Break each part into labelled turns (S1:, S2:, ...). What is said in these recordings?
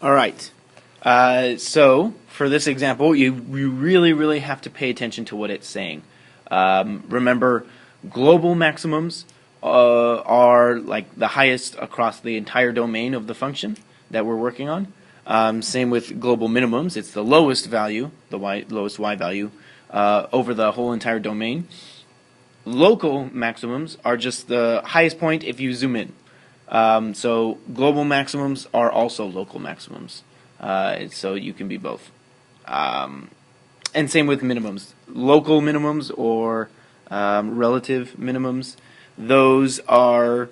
S1: All right. So for this example, you really have to pay attention to what it's saying. Remember, global maximums are like the highest across the entire domain of the function that we're working on. Same with global minimums; it's the lowest value, the lowest y value, over the whole entire domain. Local maximums are just the highest point if you zoom in. So global maximums are also local maximums. So you can be both. And same with minimums. Local minimums or relative minimums, those are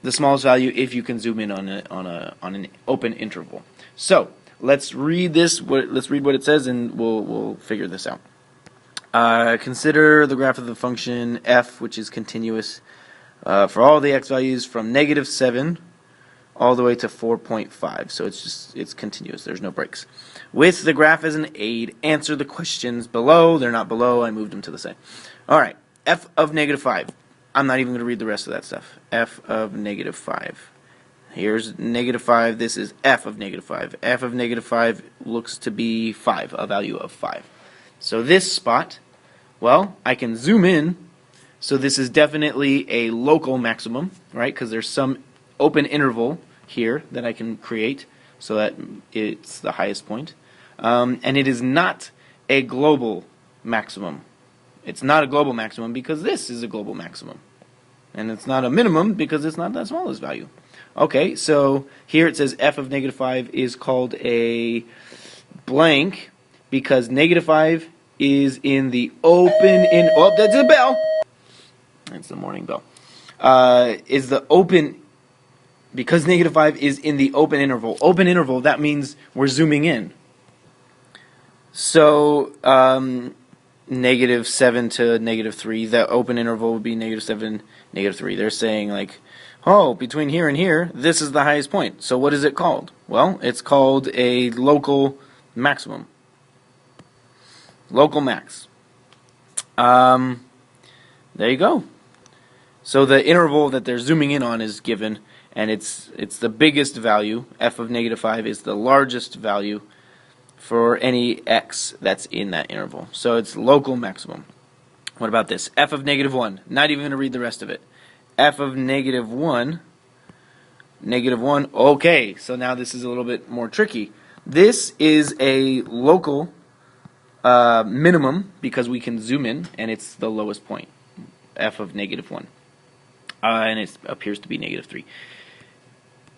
S1: the smallest value if you can zoom in on an open interval. So let's read this. Let's read what it says, and we'll figure this out. Consider the graph of the function f, which is continuous for all the x values from -7 all the way to 4.5. So it's continuous. There's no breaks. With the graph as an aid, answer the questions below. They're not below. I moved them to the side. All right. F of -5. I'm not even going to read the rest of that stuff. F of -5. Here's -5. This is f of -5. F of -5 looks to be 5, a value of 5. So this spot, well, I can zoom in. So this is definitely a local maximum, right? Because there's some open interval here that I can create so that it's the highest point. And it is not a global maximum. It's not a global maximum because this is a global maximum. And it's not a minimum because it's not that smallest value. Okay, so here it says f of -5 is called a blank because -5 is in the open in. Oh, that's the bell. It's the morning bell. Is the open because -5 is in the open interval. Open interval, that means we're zooming in. So -7 to -3, that open interval would be -7, -3. They're saying like, oh, between here and here, this is the highest point. So what is it called? Well, it's called a local maximum. Local max. There you go. So the interval that they're zooming in on is given, and it's the biggest value. F of -5 is the largest value for any x that's in that interval. So it's local maximum. What about this? F of -1. Not even going to read the rest of it. F of -1. -1. Okay, so now this is a little bit more tricky. This is a local minimum because we can zoom in, and it's the lowest point. F of -1. And it appears to be -3.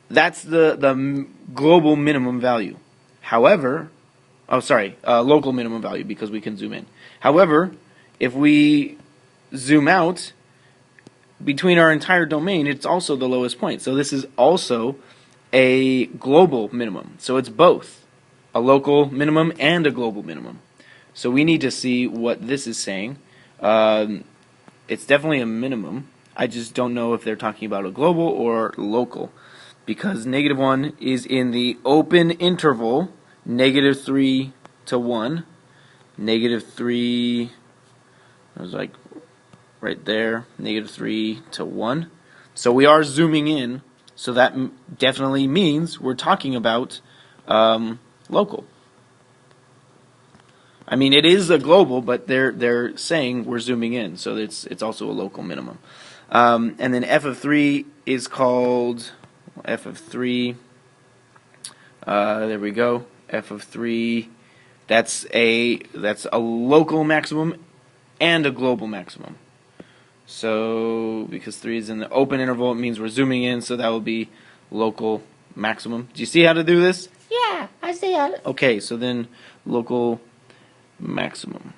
S1: That's the global minimum value. However, local minimum value because we can zoom in. However, if we zoom out between our entire domain, it's also the lowest point. So this is also a global minimum. So it's both a local minimum and a global minimum. So we need to see what this is saying. It's definitely a minimum. I just don't know if they're talking about a global or local, because -1 is in the open interval, -3 to 1. -3, it was like right there, -3 to 1. So we are zooming in, so that definitely means we're talking about local. I mean, it is a global, but they're saying we're zooming in, so it's also a local minimum. And then f of 3 is called f of 3. There we go. F of 3. That's a local maximum and a global maximum. So because 3 is in the open interval, it means we're zooming in, so that will be local maximum. Do you see how to do this?
S2: Yeah, I see how to.
S1: Okay, so then local maximum.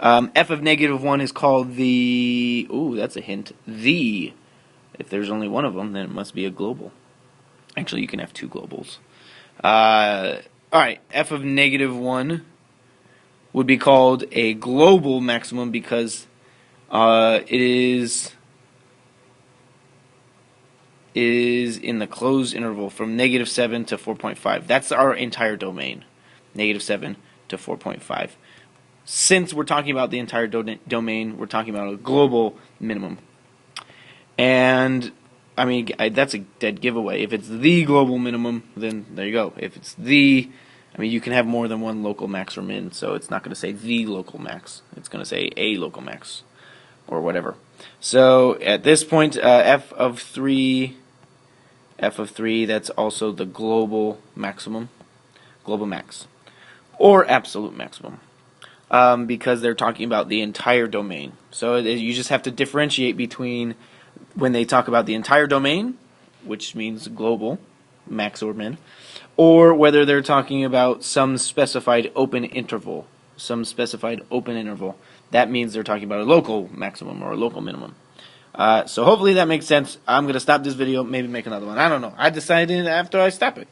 S1: F of -1 is called the. Ooh, that's a hint. The. If there's only one of them, then it must be a global. Actually, you can have two globals. All right, F of -1 would be called a global maximum because it is in the closed interval from -7 to 4.5. That's our entire domain, -7 to 4.5. Since we're talking about the entire domain, we're talking about a global minimum. And I mean, that's a dead giveaway. If it's the global minimum, then there you go. If it's the, I mean, you can have more than one local max or min, so it's not going to say the local max. It's going to say a local max or whatever. So at this point, f of 3, that's also the global maximum, global max, or absolute maximum. Because they're talking about the entire domain. So you just have to differentiate between when they talk about the entire domain, which means global, max or min, or whether they're talking about some specified open interval. That means they're talking about a local maximum or a local minimum. So hopefully that makes sense. I'm going to stop this video, maybe make another one. I don't know. I decided after I stop it.